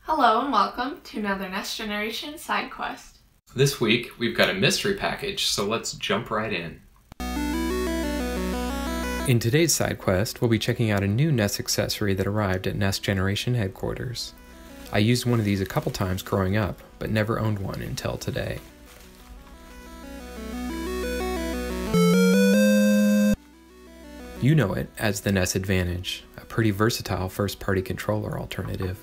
Hello and welcome to another Next Generation Sidequest. This week, we've got a mystery package, so let's jump right in. In today's Sidequest, we'll be checking out a new NES accessory that arrived at Next Generation headquarters. I used one of these a couple times growing up, but never owned one until today. You know it as the NES Advantage, a pretty versatile first-party controller alternative.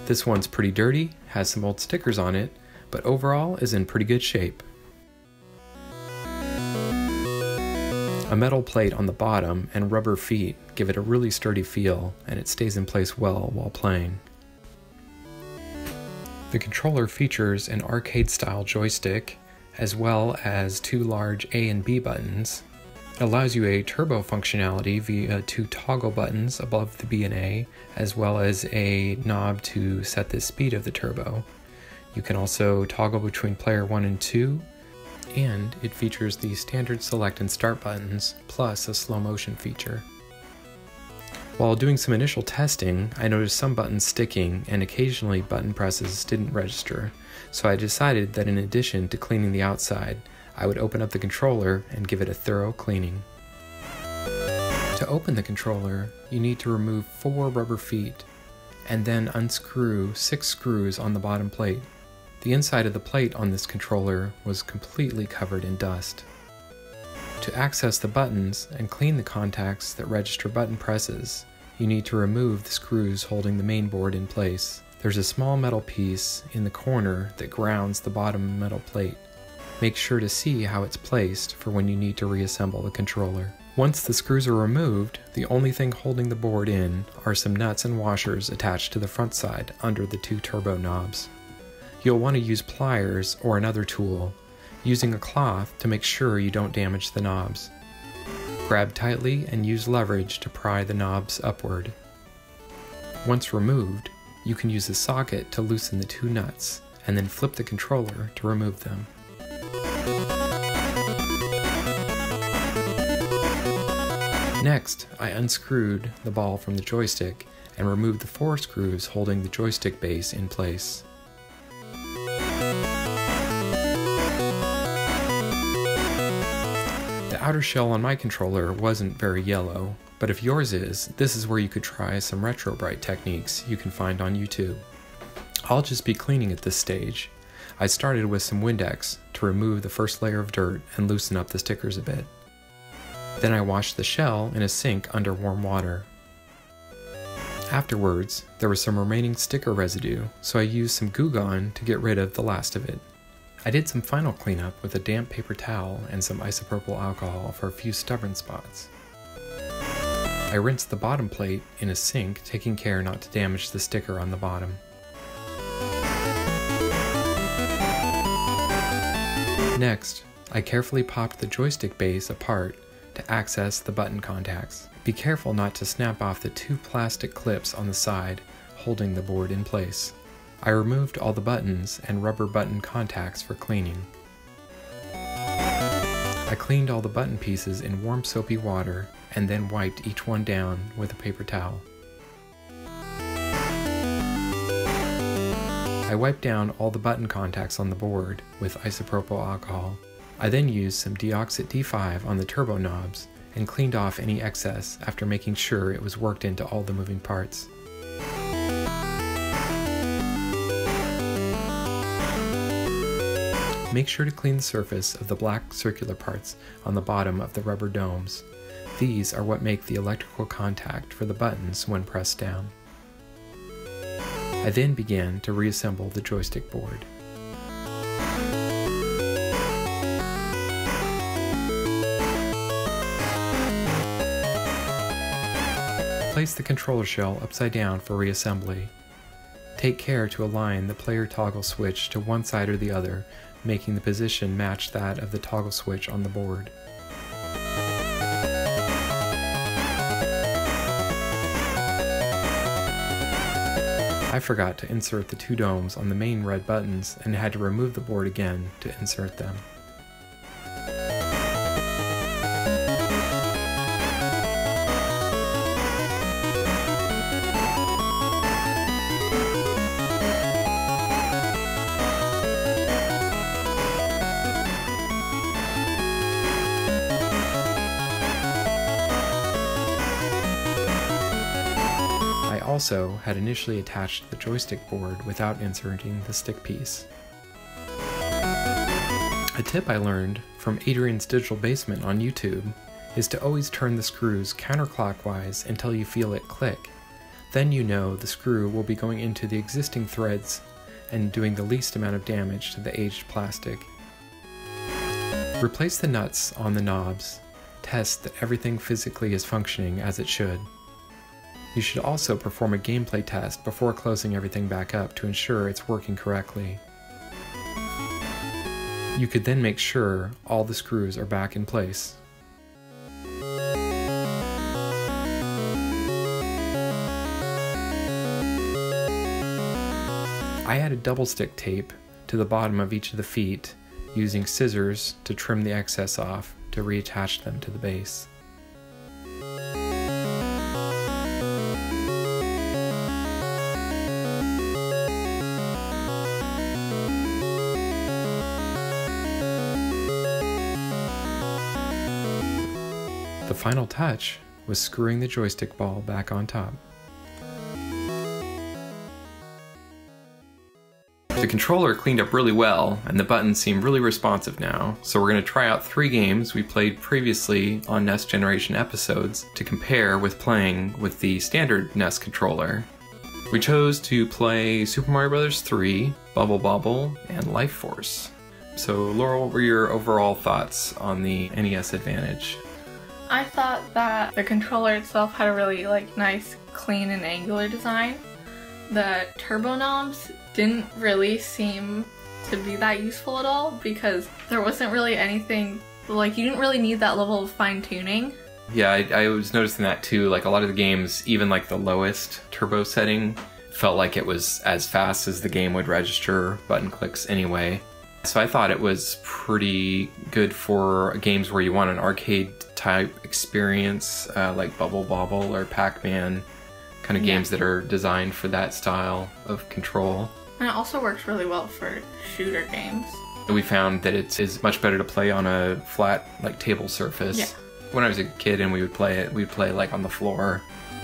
This one's pretty dirty, has some old stickers on it, but overall is in pretty good shape. A metal plate on the bottom and rubber feet give it a really sturdy feel, and it stays in place well while playing. The controller features an arcade-style joystick, as well as two large A and B buttons. It allows you a turbo functionality via two toggle buttons above the B and A, as well as a knob to set the speed of the turbo. You can also toggle between player 1 and 2, and it features the standard select and start buttons, plus a slow motion feature. While doing some initial testing, I noticed some buttons sticking and occasionally button presses didn't register, so I decided that in addition to cleaning the outside, I would open up the controller and give it a thorough cleaning. To open the controller, you need to remove 4 rubber feet and then unscrew 6 screws on the bottom plate. The inside of the plate on this controller was completely covered in dust. To access the buttons and clean the contacts that register button presses, you need to remove the screws holding the main board in place. There's a small metal piece in the corner that grounds the bottom metal plate. Make sure to see how it's placed for when you need to reassemble the controller. Once the screws are removed, the only thing holding the board in are some nuts and washers attached to the front side under the 2 turbo knobs. You'll want to use pliers or another tool, using a cloth to make sure you don't damage the knobs. Grab tightly and use leverage to pry the knobs upward. Once removed, you can use a socket to loosen the 2 nuts, and then flip the controller to remove them. Next, I unscrewed the ball from the joystick and removed the 4 screws holding the joystick base in place. The outer shell on my controller wasn't very yellow, but if yours is, this is where you could try some retro bright techniques you can find on YouTube. I'll just be cleaning at this stage. I started with some Windex to remove the first layer of dirt and loosen up the stickers a bit. Then I washed the shell in a sink under warm water. Afterwards, there was some remaining sticker residue, so I used some Goo Gone to get rid of the last of it. I did some final cleanup with a damp paper towel and some isopropyl alcohol for a few stubborn spots. I rinsed the bottom plate in a sink, taking care not to damage the sticker on the bottom. Next, I carefully popped the joystick base apart to access the button contacts. Be careful not to snap off the 2 plastic clips on the side holding the board in place. I removed all the buttons and rubber button contacts for cleaning. I cleaned all the button pieces in warm soapy water and then wiped each one down with a paper towel. I wiped down all the button contacts on the board with isopropyl alcohol. I then used some Deoxit D5 on the turbo knobs and cleaned off any excess after making sure it was worked into all the moving parts. Make sure to clean the surface of the black circular parts on the bottom of the rubber domes. These are what make the electrical contact for the buttons when pressed down. I then began to reassemble the joystick board. Place the controller shell upside down for reassembly. Take care to align the player toggle switch to one side or the other, making the position match that of the toggle switch on the board. I forgot to insert the 2 domes on the main red buttons and had to remove the board again to insert them. also had initially attached the joystick board without inserting the stick piece. A tip I learned from Adrian's Digital Basement on YouTube is to always turn the screws counterclockwise until you feel it click. Then you know the screw will be going into the existing threads and doing the least amount of damage to the aged plastic. Replace the nuts on the knobs. Test that everything physically is functioning as it should. You should also perform a gameplay test before closing everything back up to ensure it's working correctly. You could then make sure all the screws are back in place. I added double stick tape to the bottom of each of the feet using scissors to trim the excess off to reattach them to the base. The final touch was screwing the joystick ball back on top. The controller cleaned up really well, and the buttons seem really responsive now, so we're going to try out 3 games we played previously on NES Generation episodes to compare with playing with the standard NES controller. We chose to play Super Mario Bros. 3, Bubble Bobble, and Life Force. So Laurel, what were your overall thoughts on the NES Advantage? I thought that the controller itself had a really nice, clean and angular design. The turbo knobs didn't really seem to be that useful at all because there wasn't really anything, you didn't really need that level of fine-tuning. Yeah, I was noticing that too. A lot of the games, even the lowest turbo setting, felt like it was as fast as the game would register button clicks anyway. So I thought it was pretty good for games where you want an arcade type experience, like Bubble Bobble or Pac-Man, kind of games that are designed for that style of control. And it also works really well for shooter games. We found that it is much better to play on a flat, table surface. Yeah. When I was a kid and we would play it, we'd play on the floor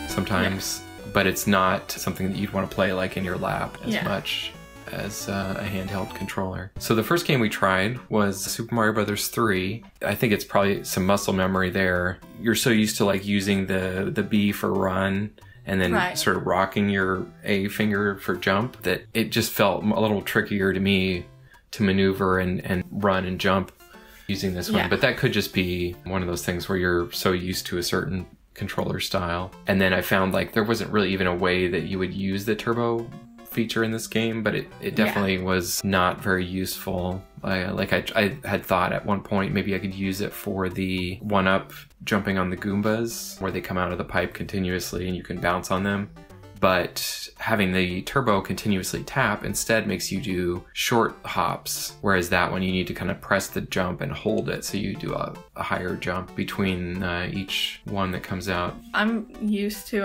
sometimes, but it's not something that you'd want to play in your lap as much as a handheld controller. So the first game we tried was Super Mario Bros. 3. I think it's probably some muscle memory there. You're so used to using the B for run and then sort of rocking your A finger for jump that it just felt a little trickier to me to maneuver and run and jump using this one. But that could just be one of those things where you're so used to a certain controller style. And then I found there wasn't really even a way that you would use the turbo feature in this game, but it definitely was not very useful. I had thought at one point maybe I could use it for the 1-up jumping on the Goombas where they come out of the pipe continuously and you can bounce on them. But having the turbo continuously tap instead makes you do short hops, whereas that one you need to kind of press the jump and hold it so you do a higher jump between each one that comes out. I'm used to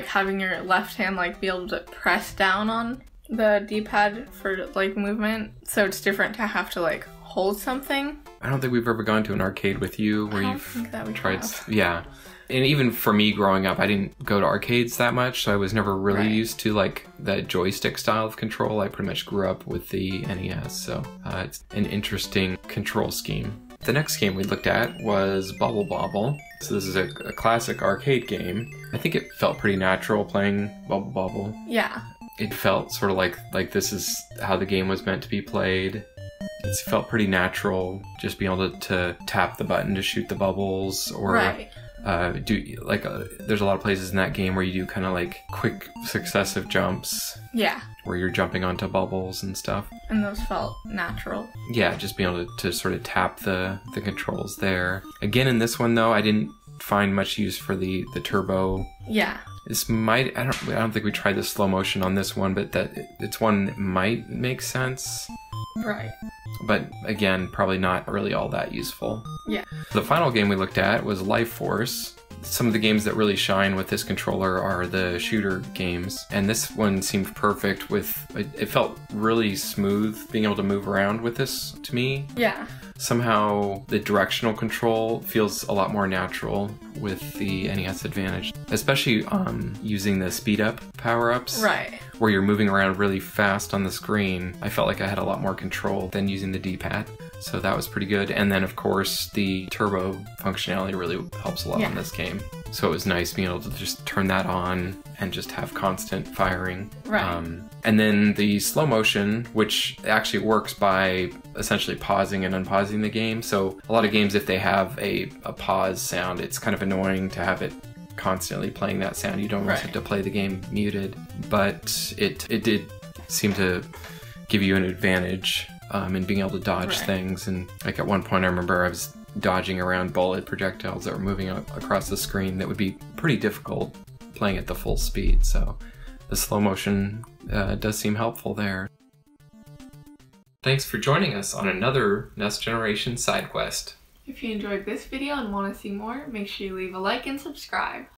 having your left hand be able to press down on the D-pad for movement, so it's different to have to hold something. I don't think we've ever gone to an arcade with you where you've tried. Yeah. And even for me growing up, I didn't go to arcades that much, so I was never really used to the joystick style of control. I pretty much grew up with the NES, so it's an interesting control scheme. The next game we looked at was Bubble Bobble. So this is a classic arcade game. I think it felt pretty natural playing Bubble Bobble. Yeah. It felt sort of like this is how the game was meant to be played. It felt pretty natural, just being able to tap the button to shoot the bubbles, or there's a lot of places in that game where you do kind of quick successive jumps. Yeah. Where you're jumping onto bubbles and stuff. And those felt natural. Yeah, just being able to sort of tap the controls there. Again, in this one though, I didn't find much use for the turbo. Yeah. This might, I don't think we tried the slow motion on this one, but it's one that might make sense. Right. But again, probably not really all that useful. Yeah. The final game we looked at was Life Force. Some of the games that really shine with this controller are the shooter games, and this one seemed perfect with, it felt really smooth being able to move around with this to me. Yeah. Somehow the directional control feels a lot more natural with the NES Advantage, especially using the speed up power-ups. Right. Where you're moving around really fast on the screen. I felt like I had a lot more control than using the D-pad. So that was pretty good. And then of course the turbo functionality really helps a lot on this game. So it was nice being able to just turn that on and just have constant firing. Right. And then the slow motion, which actually works by essentially pausing and unpausing the game. So a lot of games, if they have a pause sound, it's kind of annoying to have it constantly playing that sound. You don't always have to play the game muted, but it did seem to give you an advantage in being able to dodge things. And like at one point I remember I was dodging around bullet projectiles that were moving across the screen that would be pretty difficult playing at the full speed. So the slow motion does seem helpful there. Thanks for joining us on another NES Generation Sidequest. If you enjoyed this video and want to see more, make sure you leave a like and subscribe.